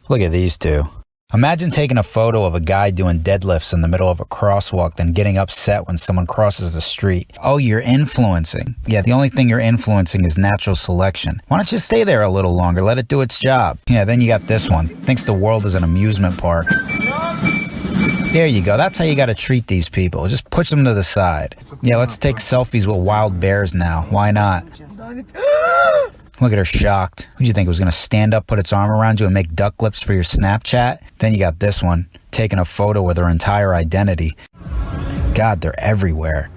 Look at these two. Imagine taking a photo of a guy doing deadlifts in the middle of a crosswalk, then getting upset when someone crosses the street. Oh, you're influencing. Yeah, the only thing you're influencing is natural selection. Why don't you stay there a little longer, let it do its job? Yeah, then you got this one. Thinks the world is an amusement park. There you go. That's how you gotta treat these people. Just push them to the side. Yeah, let's take selfies with wild bears now. Why not? Look at her shocked. Who'd you think was gonna stand up, put its arm around you, and make duck lips for your Snapchat? Then you got this one, taking a photo with her entire identity. God, they're everywhere.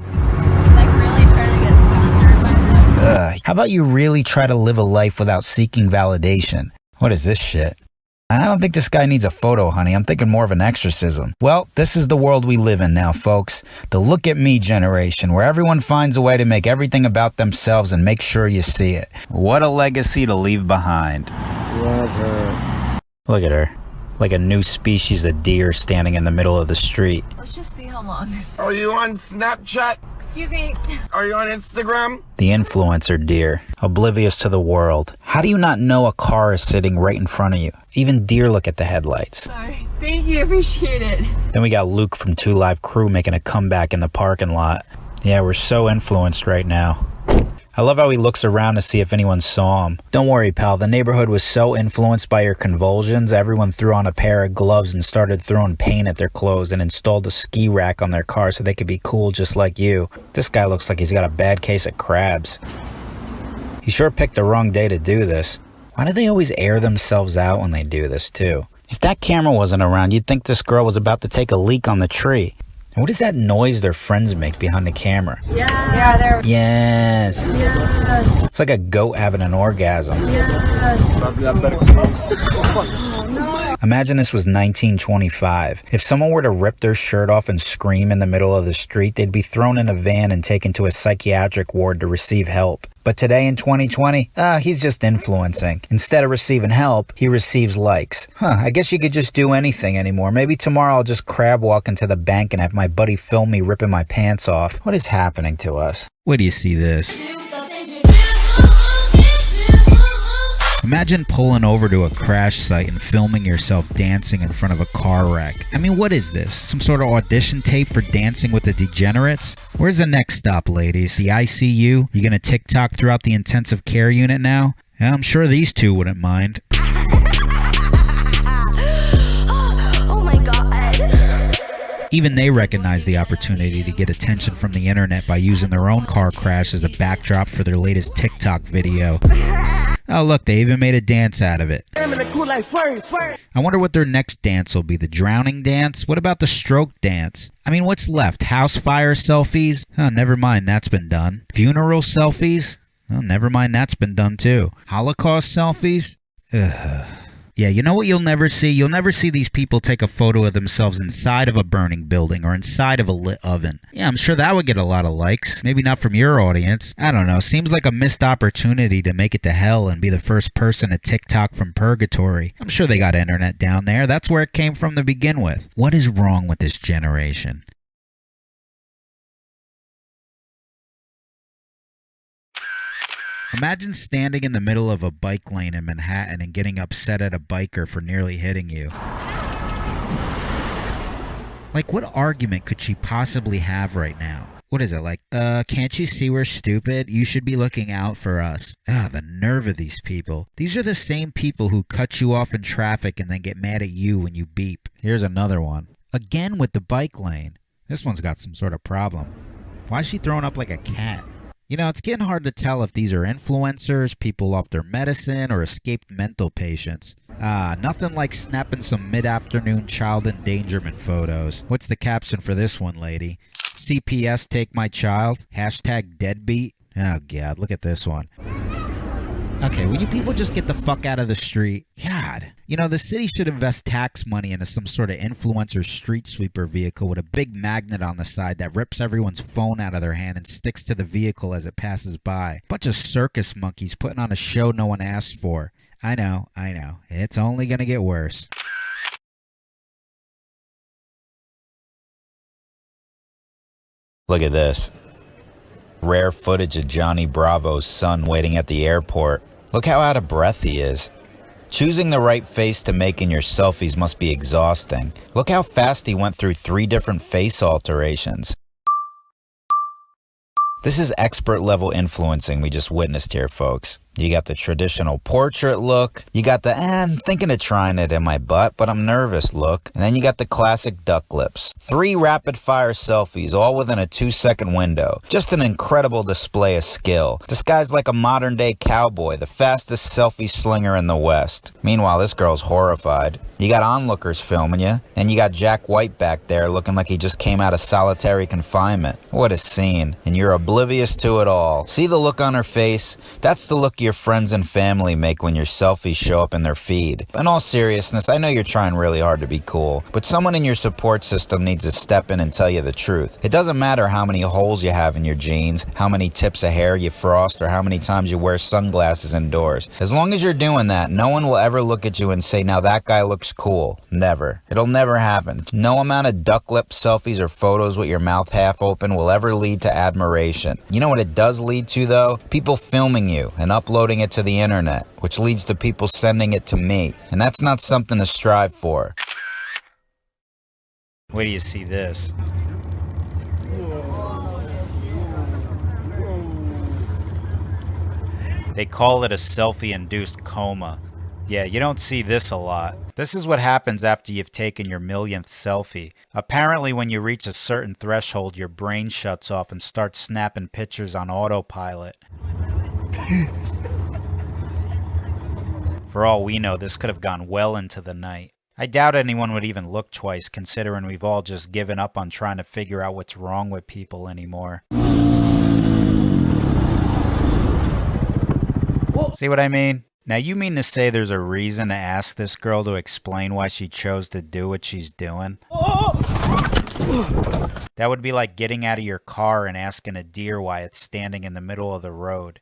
Like really trying to get sponsored by them. How about you really try to live a life without seeking validation? What is this shit? I don't think this guy needs a photo, honey. I'm thinking more of an exorcism. Well, this is the world we live in now, folks. The look at me generation, where everyone finds a way to make everything about themselves and make sure you see it. What a legacy to leave behind. Love her. Look at her. Like a new species of deer standing in the middle of the street. Let's just see how long this. Are you on Snapchat? Excuse me. Are you on Instagram? The influencer deer, oblivious to the world. How do you not know a car is sitting right in front of you? Even deer look at the headlights. Sorry. Thank you. Appreciate it. Then we got Luke from 2 Live Crew making a comeback in the parking lot. Yeah, we're so influenced right now. I love how he looks around to see if anyone saw him. Don't worry, pal. The neighborhood was so influenced by your convulsions, everyone threw on a pair of gloves and started throwing paint at their clothes and installed a ski rack on their car so they could be cool just like you. This guy looks like he's got a bad case of crabs. He sure picked the wrong day to do this. Why do they always air themselves out when they do this, too? If that camera wasn't around, you'd think this girl was about to take a leak on the tree. What is that noise their friends make behind the camera? Yeah, they're. Yes. Yes. It's like a goat having an orgasm. Imagine this was 1925. If someone were to rip their shirt off and scream in the middle of the street, they'd be thrown in a van and taken to a psychiatric ward to receive help. But today in 2020, he's just influencing. Instead of receiving help, he receives likes. I guess you could just do anything anymore. Maybe tomorrow I'll just crab walk into the bank and have my buddy film me ripping my pants off. What is happening to us? Where do you see this? Imagine pulling over to a crash site and filming yourself dancing in front of a car wreck. I mean, what is this? Some sort of audition tape for Dancing with the Degenerates? Where's the next stop, ladies? The ICU? You gonna TikTok throughout the intensive care unit now? Yeah, I'm sure these two wouldn't mind. Oh my god. Even they recognize the opportunity to get attention from the internet by using their own car crash as a backdrop for their latest TikTok video. Oh look, they even made a dance out of it. I wonder what their next dance will be. The drowning dance? What about the stroke dance? I mean, what's left? House fire selfies? Oh, never mind, that's been done. Funeral selfies? Oh, never mind, that's been done too. Holocaust selfies? Ugh. Yeah, you know what you'll never see? You'll never see these people take a photo of themselves inside of a burning building or inside of a lit oven. Yeah, I'm sure that would get a lot of likes. Maybe not from your audience. I don't know. Seems like a missed opportunity to make it to hell and be the first person to TikTok from purgatory. I'm sure they got internet down there. That's where it came from to begin with. What is wrong with this generation? Imagine standing in the middle of a bike lane in Manhattan and getting upset at a biker for nearly hitting you. Like, what argument could she possibly have right now? What is it, like, can't you see we're stupid? You should be looking out for us. The nerve of these people. These are the same people who cut you off in traffic and then get mad at you when you beep. Here's another one. Again with the bike lane. This one's got some sort of problem. Why is she throwing up like a cat? You know, it's getting hard to tell if these are influencers, people off their medicine, or escaped mental patients. Nothing like snapping some mid-afternoon child endangerment photos. What's the caption for this one, lady? CPS take my child? Hashtag deadbeat? Oh, God, look at this one. Okay, will you people just get the fuck out of the street? God. You know, the city should invest tax money into some sort of influencer street sweeper vehicle with a big magnet on the side that rips everyone's phone out of their hand and sticks to the vehicle as it passes by. Bunch of circus monkeys putting on a show no one asked for. I know. It's only gonna get worse. Look at this. Rare footage of Johnny Bravo's son waiting at the airport. Look how out of breath he is. Choosing the right face to make in your selfies must be exhausting. Look how fast he went through 3 different face alterations. This is expert level influencing we just witnessed here, folks. You got the traditional portrait look, you got the, I'm thinking of trying it in my butt, but I'm nervous look, and then you got the classic duck lips. 3 rapid fire selfies, all within a 2-second window. Just an incredible display of skill. This guy's like a modern day cowboy, the fastest selfie slinger in the West. Meanwhile, this girl's horrified. You got onlookers filming you, and you got Jack White back there looking like he just came out of solitary confinement. What a scene. And you're oblivious to it all. See the look on her face? That's the look your friends and family make when your selfies show up in their feed. In all seriousness, I know you're trying really hard to be cool, but someone in your support system needs to step in and tell you the truth. It doesn't matter how many holes you have in your jeans, how many tips of hair you frost, or how many times you wear sunglasses indoors. As long as you're doing that, no one will ever look at you and say, now that guy looks cool. Never. It'll never happen. No amount of duck lip selfies or photos with your mouth half open will ever lead to admiration. You know what it does lead to, though? People filming you and uploading it to the internet, which leads to people sending it to me. And that's not something to strive for. Wait till you see this. They call it a selfie-induced coma. Yeah, you don't see this a lot. This is what happens after you've taken your millionth selfie. Apparently, when you reach a certain threshold, your brain shuts off and starts snapping pictures on autopilot. For all we know, this could have gone well into the night. I doubt anyone would even look twice, considering we've all just given up on trying to figure out what's wrong with people anymore. See what I mean? Now you mean to say there's a reason to ask this girl to explain why she chose to do what she's doing? That would be like getting out of your car and asking a deer why it's standing in the middle of the road.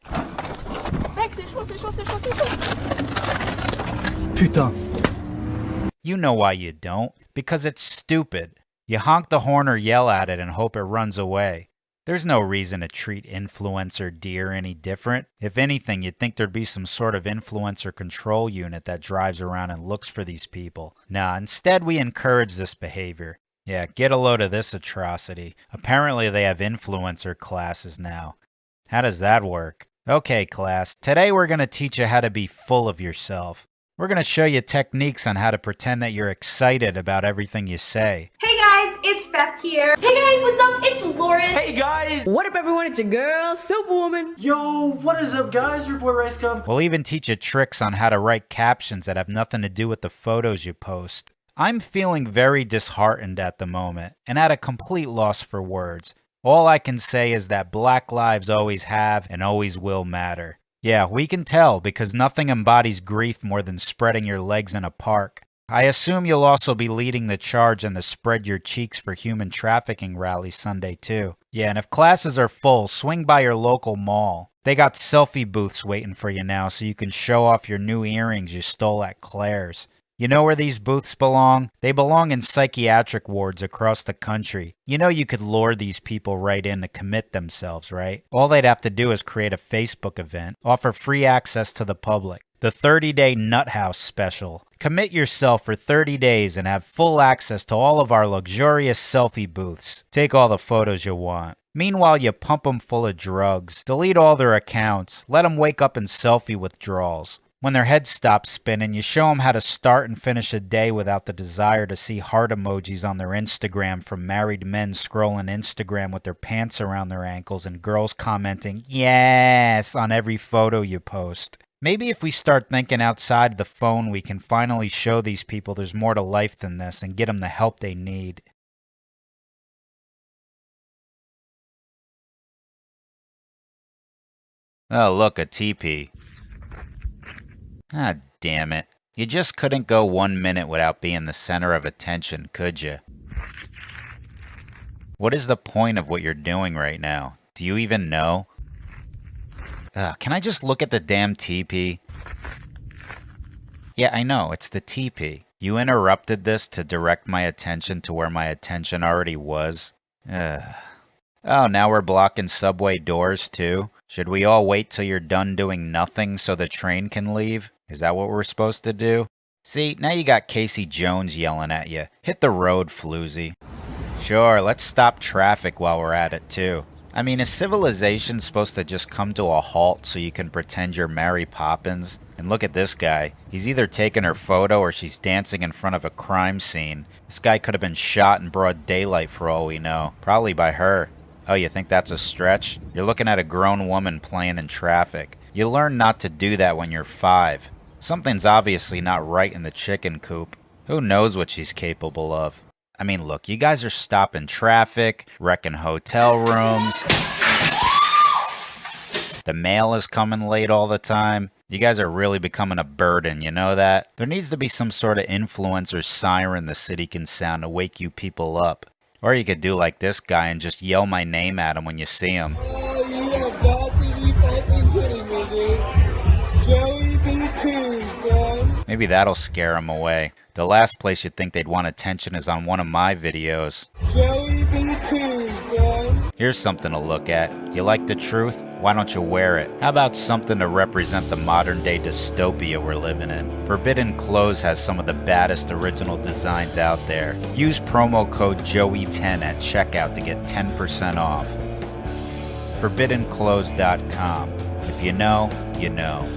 Putain. You know why you don't. Because it's stupid. You honk the horn or yell at it and hope it runs away. There's no reason to treat influencer deer any different. If anything, you'd think there'd be some sort of influencer control unit that drives around and looks for these people. Nah, instead we encourage this behavior. Yeah, get a load of this atrocity. Apparently they have influencer classes now. How does that work? Okay, class, today we're going to teach you how to be full of yourself. We're going to show you techniques on how to pretend that you're excited about everything you say. Hey guys, it's Beth here. Hey guys, what's up? It's Lauren. Hey guys! What up everyone, it's your girl, Superwoman. Yo, what is up guys? Your boy Rice Gum. We'll even teach you tricks on how to write captions that have nothing to do with the photos you post. I'm feeling very disheartened at the moment, and at a complete loss for words. All I can say is that Black lives always have and always will matter. Yeah, we can tell because nothing embodies grief more than spreading your legs in a park. I assume you'll also be leading the charge in the Spread Your Cheeks for Human Trafficking rally Sunday too. Yeah, and if classes are full, swing by your local mall. They got selfie booths waiting for you now so you can show off your new earrings you stole at Claire's. You know where these booths belong? They belong in psychiatric wards across the country. You know you could lure these people right in to commit themselves, right? All they'd have to do is create a Facebook event, offer free access to the public. The 30-day Nut House special. Commit yourself for 30 days and have full access to all of our luxurious selfie booths. Take all the photos you want. Meanwhile, you pump them full of drugs. Delete all their accounts. Let them wake up in selfie withdrawals. When their heads stop spinning, you show them how to start and finish a day without the desire to see heart emojis on their Instagram from married men scrolling Instagram with their pants around their ankles and girls commenting, yes, on every photo you post. Maybe if we start thinking outside the phone, we can finally show these people there's more to life than this and get them the help they need. Oh, look, a teepee. Ah, damn it. You just couldn't go 1 minute without being the center of attention, could you? What is the point of what you're doing right now? Do you even know? Can I just look at the damn teepee? Yeah, I know, it's the teepee. You interrupted this to direct my attention to where my attention already was? Oh, now we're blocking subway doors too? Should we all wait till you're done doing nothing so the train can leave? Is that what we're supposed to do? See, now you got Casey Jones yelling at you. Hit the road, floozy. Sure, let's stop traffic while we're at it too. I mean, is civilization supposed to just come to a halt so you can pretend you're Mary Poppins? And look at this guy. He's either taking her photo or she's dancing in front of a crime scene. This guy could have been shot in broad daylight for all we know. Probably by her. Oh, you think that's a stretch? You're looking at a grown woman playing in traffic. You learn not to do that when you're 5. Something's obviously not right in the chicken coop. Who knows what she's capable of? I mean, look, you guys are stopping traffic, wrecking hotel rooms. The mail is coming late all the time. You guys are really becoming a burden, you know that? There needs to be some sort of influencer siren the city can sound to wake you people up. Or you could do like this guy and just yell my name at him when you see him. Oh, you have got to be fucking kidding me, dude. Joey B. Tunes, man. Maybe that'll scare him away. The last place you'd think they'd want attention is on one of my videos. Joey B. Tunes, man. Here's something to look at. You like the truth? Why don't you wear it? How about something to represent the modern day dystopia we're living in? Forbidden Clothes has some of the baddest original designs out there. Use promo code JOEY10 at checkout to get 10% off. ForbiddenClothes.com. If you know, you know.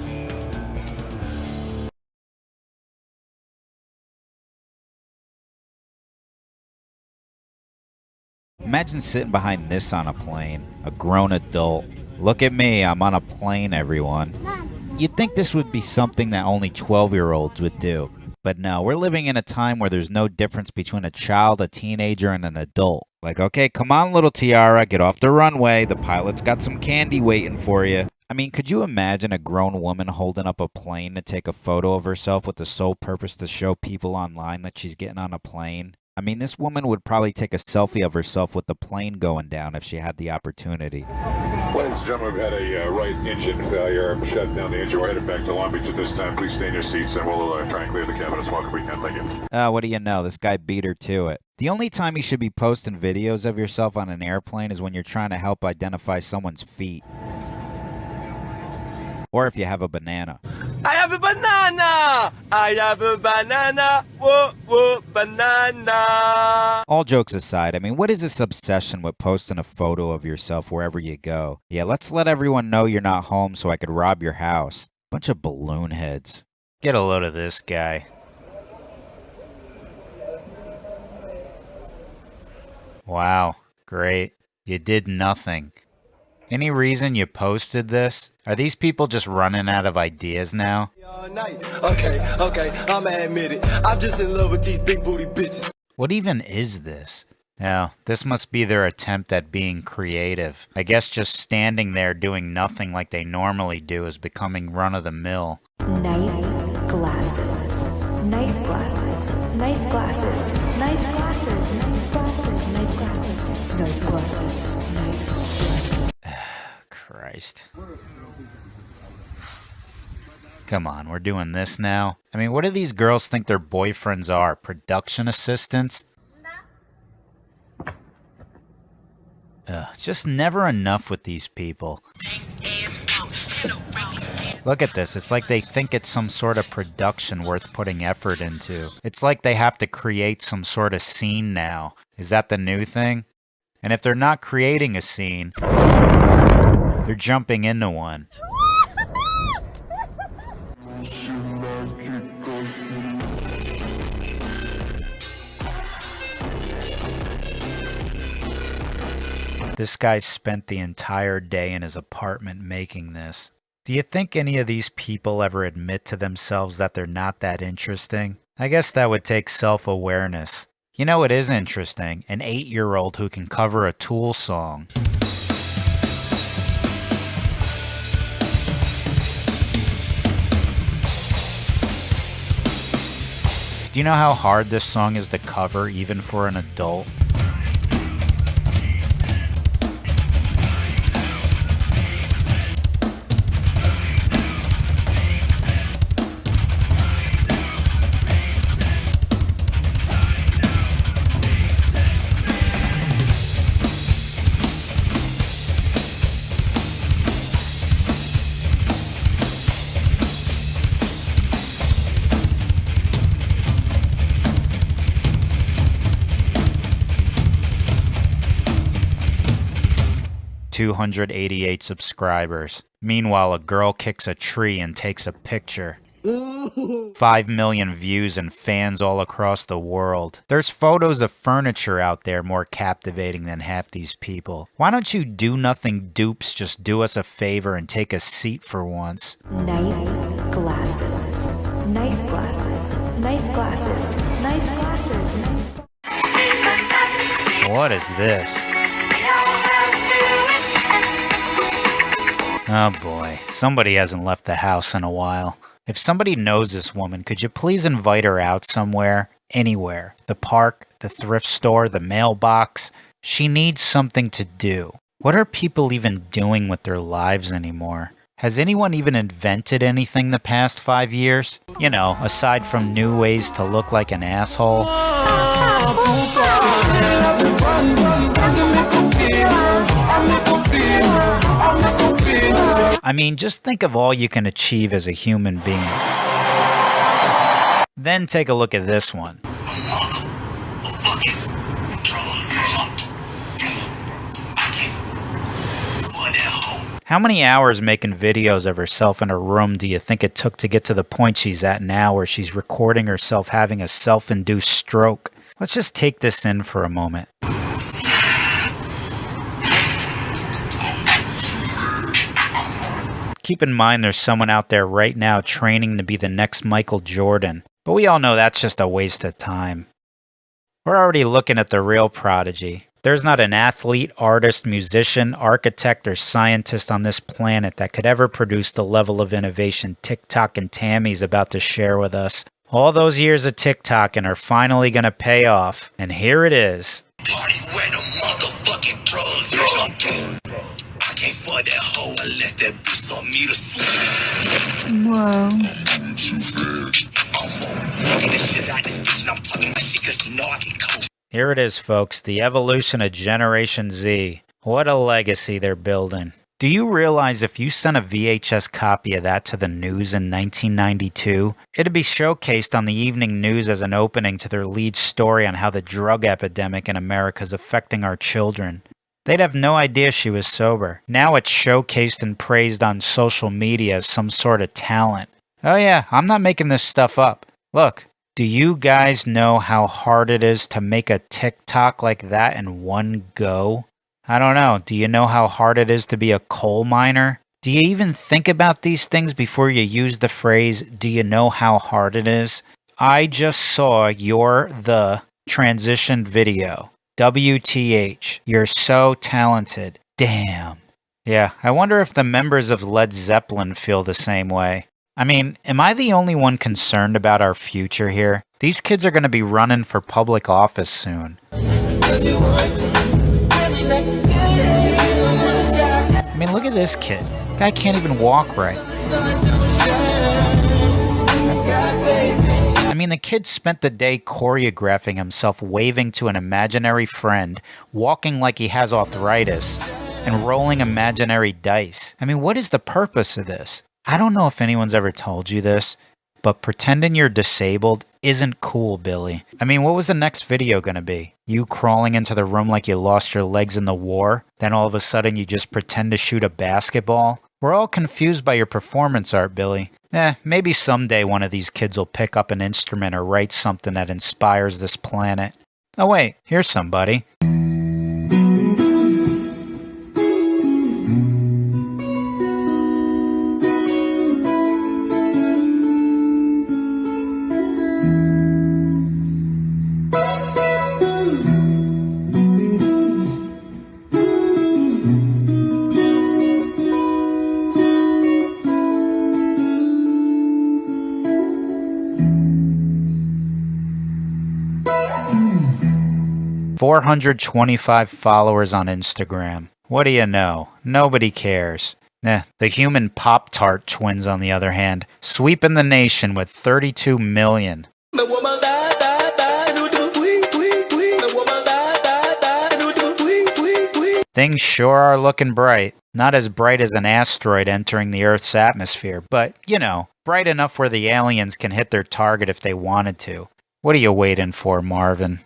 Imagine sitting behind this on a plane, a grown adult. Look at me, I'm on a plane, everyone. You'd think this would be something that only 12-year-olds would do. But no, we're living in a time where there's no difference between a child, a teenager, and an adult. Like, okay, come on, little Tiara, get off the runway. The pilot's got some candy waiting for you. I mean, could you imagine a grown woman holding up a plane to take a photo of herself with the sole purpose to show people online that she's getting on a plane? I mean, this woman would probably take a selfie of herself with the plane going down if she had the opportunity. Ladies and gentlemen, we've had a right engine failure. Shut down the engine. We're headed back to Long Beach at this time. Please stay in your seats and we'll try and clear the cabin as well as we can. Thank you. What do you know? This guy beat her to it. The only time you should be posting videos of yourself on an airplane is when you're trying to help identify someone's feet. Or if you have a banana. I have a banana! I have a banana! Whoa, whoa, banana! All jokes aside, I mean, what is this obsession with posting a photo of yourself wherever you go? Yeah, let's let everyone know you're not home so I could rob your house. Bunch of balloon heads. Get a load of this guy. Wow, great. You did nothing. Any reason you posted this? Are these people just running out of ideas now? Okay, I'ma admit it. I'm just in love with these big booty bitches. What even is this? Now, this must be their attempt at being creative. I guess just standing there doing nothing like they normally do is becoming run-of-the-mill. Night glasses. Night glasses. Night glasses. Night glasses. Night glasses. Night glasses. Night glasses. Christ. Come on, we're doing this now? I mean, what do these girls think their boyfriends are? Production assistants? Just never enough with these people. Look at this. It's like they think it's some sort of production worth putting effort into. It's like they have to create some sort of scene now. Is that the new thing? And if they're not creating a scene, they're jumping into one. This guy spent the entire day in his apartment making this. Do you think any of these people ever admit to themselves that they're not that interesting? I guess that would take self-awareness. You know, it is interesting. An 8-year-old who can cover a Tool song. Do you know how hard this song is to cover, even for an adult? 288 subscribers. Meanwhile, a girl kicks a tree and takes a picture. 5 million views and fans all across the world. There's photos of furniture out there more captivating than half these people. Why don't you do nothing dupes just do us a favor and take a seat for once? Night glasses. Night glasses. Night glasses. Night glasses. What is this? Oh boy, somebody hasn't left the house in a while. If somebody knows this woman, could you please invite her out somewhere? Anywhere. The park, the thrift store, the mailbox. She needs something to do. What are people even doing with their lives anymore? Has anyone even invented anything the past 5 years? You know, aside from new ways to look like an asshole. I mean, just think of all you can achieve as a human being. Then take a look at this one. How many hours making videos of herself in her room do you think it took to get to the point she's at now where she's recording herself having a self-induced stroke? Let's just take this in for a moment. Keep in mind there's someone out there right now training to be the next Michael Jordan, but we all know that's just a waste of time. We're already looking at the real prodigy. There's not an athlete, artist, musician, architect, or scientist on this planet that could ever produce the level of innovation TikTok and Tammy's about to share with us. All those years of TikToking are finally gonna pay off, and here it is. Party where the motherfucking drugs are. I can't fuck that hoe unless that bitch on me to sleep. Whoa. I'm talking this shit out this bitch and I'm talking that shit cause you know I can cope. Here it is, folks, the evolution of Generation Z. What a legacy they're building. Do you realize if you sent a VHS copy of that to the news in 1992, it'd be showcased on the evening news as an opening to their lead story on how the drug epidemic in America is affecting our children? They'd have no idea she was sober. Now it's showcased and praised on social media as some sort of talent. Oh yeah, I'm not making this stuff up. Look. Do you guys know how hard it is to make a TikTok like that in one go? I don't know. Do you know how hard it is to be a coal miner? Do you even think about these things before you use the phrase, do you know how hard it is? I just saw the transition video. WTH. You're so talented. Damn. Yeah, I wonder if the members of Led Zeppelin feel the same way. I mean, am I the only one concerned about our future here? These kids are going to be running for public office soon. I mean, look at this kid. Guy can't even walk right. I mean, the kid spent the day choreographing himself waving to an imaginary friend, walking like he has arthritis, and rolling imaginary dice. I mean, what is the purpose of this? I don't know if anyone's ever told you this, but pretending you're disabled isn't cool, Billy. I mean, what was the next video gonna be? You crawling into the room like you lost your legs in the war? Then all of a sudden you just pretend to shoot a basketball? We're all confused by your performance art, Billy. Maybe someday one of these kids will pick up an instrument or write something that inspires this planet. Oh wait, here's somebody. 425 followers on Instagram. What do you know? Nobody cares. The human Pop-Tart twins, on the other hand, sweeping the nation with 32 million. Things sure are looking bright. Not as bright as an asteroid entering the Earth's atmosphere, but, you know, bright enough where the aliens can hit their target if they wanted to. What are you waiting for, Marvin?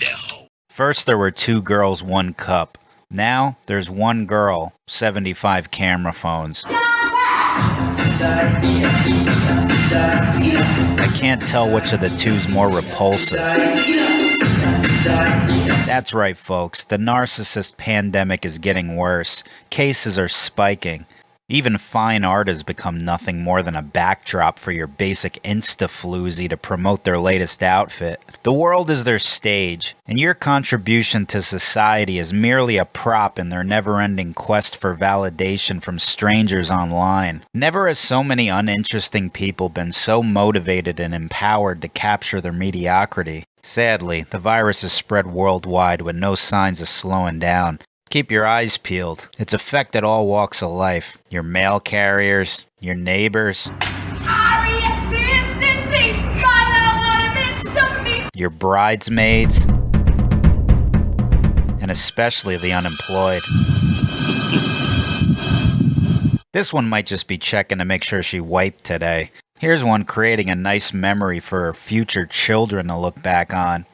that hoe. First there were 2 girls, 1 cup. Now there's 1 girl, 75 camera phones. I can't tell which of the two's more repulsive. That's right, folks. The narcissist pandemic is getting worse. Cases are spiking. Even fine art has become nothing more than a backdrop for your basic Insta-floozy to promote their latest outfit. The world is their stage, and your contribution to society is merely a prop in their never-ending quest for validation from strangers online. Never has so many uninteresting people been so motivated and empowered to capture their mediocrity. Sadly, the virus has spread worldwide with no signs of slowing down. Keep your eyes peeled. It's affected all walks of life. Your mail carriers, your neighbors, your bridesmaids, and especially the unemployed. This one might just be checking to make sure she wiped today. Here's one creating a nice memory for her future children to look back on.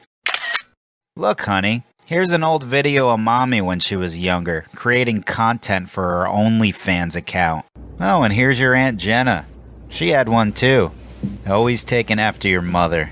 Look, honey. Here's an old video of mommy when she was younger, creating content for her OnlyFans account. Oh, and here's your Aunt Jenna. She had one too. Always taking after your mother.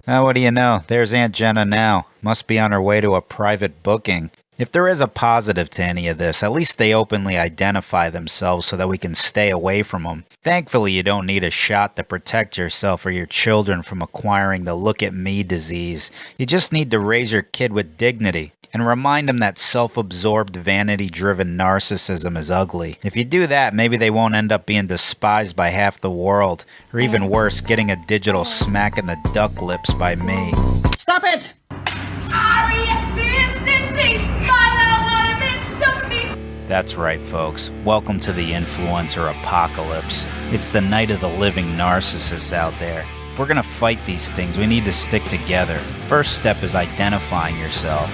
Oh, what do you know? There's Aunt Jenna now. Must be on her way to a private booking. If there is a positive to any of this, at least they openly identify themselves so that we can stay away from them. Thankfully, you don't need a shot to protect yourself or your children from acquiring the look at me disease. You just need to raise your kid with dignity and remind them that self-absorbed, vanity-driven narcissism is ugly. If you do that, maybe they won't end up being despised by half the world, or even worse, getting a digital smack in the duck lips by me. Stop it! That's right, folks. Welcome to the influencer apocalypse. It's the night of the living narcissists out there. If we're gonna fight these things, we need to stick together. First step is identifying yourself.